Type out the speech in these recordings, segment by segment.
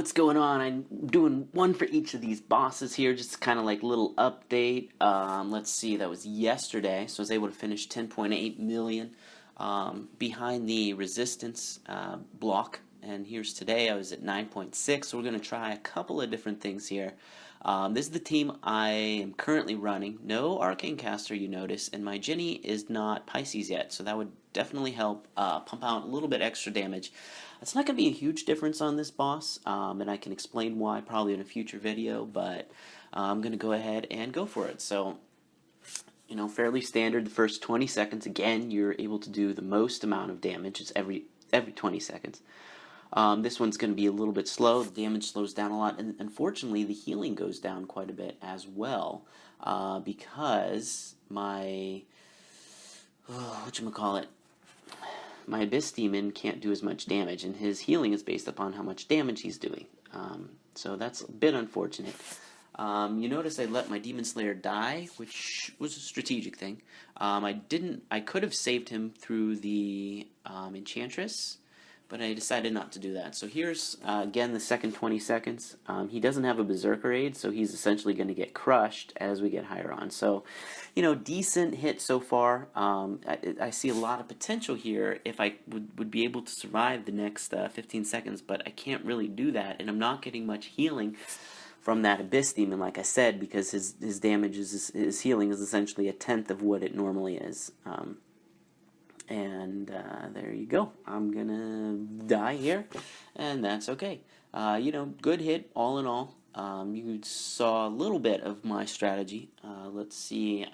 what's going on? I'm doing one for each of these bosses here, just kind of like little update. Let's see, that was yesterday, so I was able to finish 10.8 million behind the resistance block. And here's today, I was at 9.6, so we're going to try a couple of different things here. This is the team I am currently running. No Arcane Caster, you notice, and my Djinni is not Pisces yet, so that would definitely help pump out a little bit extra damage. It's not going to be a huge difference on this boss, and I can explain why probably in a future video, but I'm going to go ahead and go for it. So, you know, fairly standard, the first 20 seconds, again, you're able to do the most amount of damage. It's every 20 seconds. This one's going to be a little bit slow. The damage slows down a lot, and unfortunately, the healing goes down quite a bit as well, because my, whatchamacallit, my Abyss Demon can't do as much damage, and his healing is based upon how much damage he's doing. So that's a bit unfortunate. You notice I let my Demon Slayer die, which was a strategic thing. I could have saved him through the Enchantress, but I decided not to do that. So here's, again, the second 20 seconds. He doesn't have a Berserker aid, so he's essentially going to get crushed as we get higher on. So, you know, decent hit so far. I see a lot of potential here if I would be able to survive the next 15 seconds, but I can't really do that, and I'm not getting much healing from that Abyss Demon, like I said, because his damage, his healing is essentially 1/10 of what it normally is. And there you go. I'm gonna die here, and that's okay. You know, good hit all in all. You saw a little bit of my strategy. Let's see.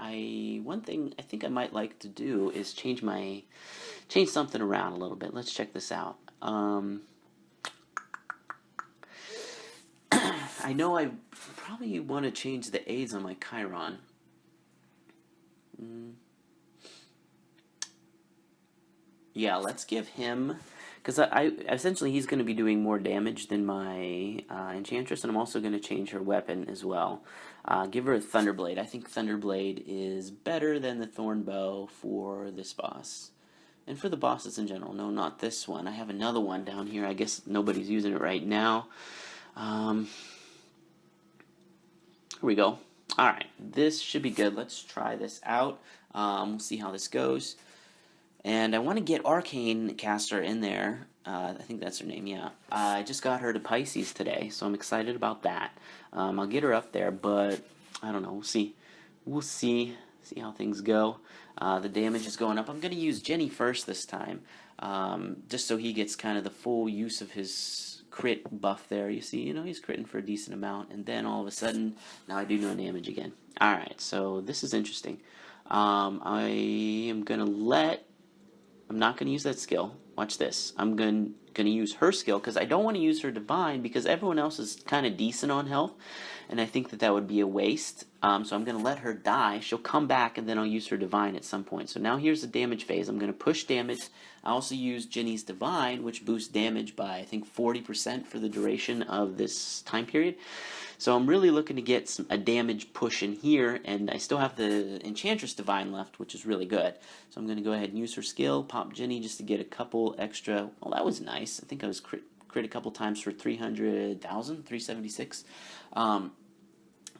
One thing I think I might like to do is change something around a little bit. Let's check this out. I know I probably want to change the aids on my Chiron. Yeah, let's give him, because I essentially he's going to be doing more damage than my Enchantress, and I'm also going to change her weapon as well. Give her a Thunderblade. I think Thunderblade is better than the Thornbow for this boss. And for the bosses in general. No, not this one. I have another one down here. I guess nobody's using it right now. Here we go. Alright, this should be good. Let's try this out. We'll see how this goes. And I want to get Arcane Caster in there. I think that's her name, yeah. I just got her to Pisces today, so I'm excited about that. I'll get her up there, but I don't know. We'll see. We'll see how things go. The damage is going up. I'm going to use Djinni first this time, just so he gets kind of the full use of his crit buff there. You see, you know, he's critting for a decent amount, and then all of a sudden, now I do no damage again. Alright, so this is interesting. I'm not going to use that skill. Watch this. I'm going to use her skill because I don't want to use her Divine because everyone else is kind of decent on health, and I think that would be a waste. So I'm going to let her die. She'll come back, and then I'll use her Divine at some point. So now here's the damage phase. I'm going to push damage. I also use Djinni's Divine, which boosts damage by, I think, 40% for the duration of this time period. So I'm really looking to get a damage push in here, and I still have the Enchantress Divine left, which is really good. So I'm going to go ahead and use her skill, pop Djinni just to get a couple extra. Well, that was nice. I think I was crit a couple times for 300,000, 376.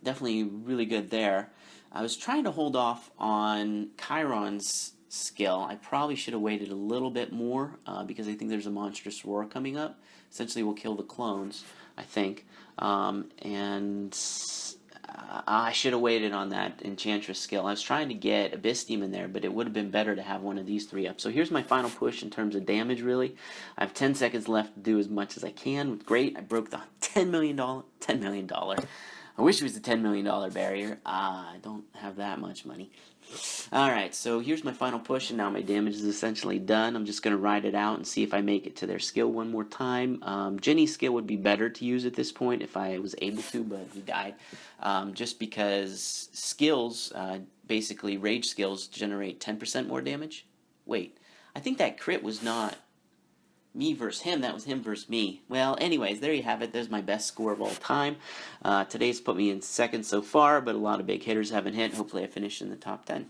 Definitely really good there. I was trying to hold off on Chiron's skill. I probably should have waited a little bit more because I think there's a monstrous roar coming up. Essentially, we'll kill the clones, I think. And I should have waited on that Enchantress skill. I was trying to get Abyss Demon there, but it would have been better to have one of these three up. So here's my final push in terms of damage, really. I have 10 seconds left to do as much as I can. Great, I broke the $10 million. I wish it was the $10 million barrier. I don't have that much money. Alright, so here's my final push, and now my damage is essentially done. I'm just going to ride it out and see if I make it to their skill one more time. Djinni's skill would be better to use at this point if I was able to, but he died. Just because skills, basically rage skills, generate 10% more damage. Wait, I think that crit was not me versus him, that was him versus me. Well, anyways, there you have it. There's my best score of all time. Today's put me in second so far, but a lot of big hitters haven't hit. Hopefully I finish in the top 10.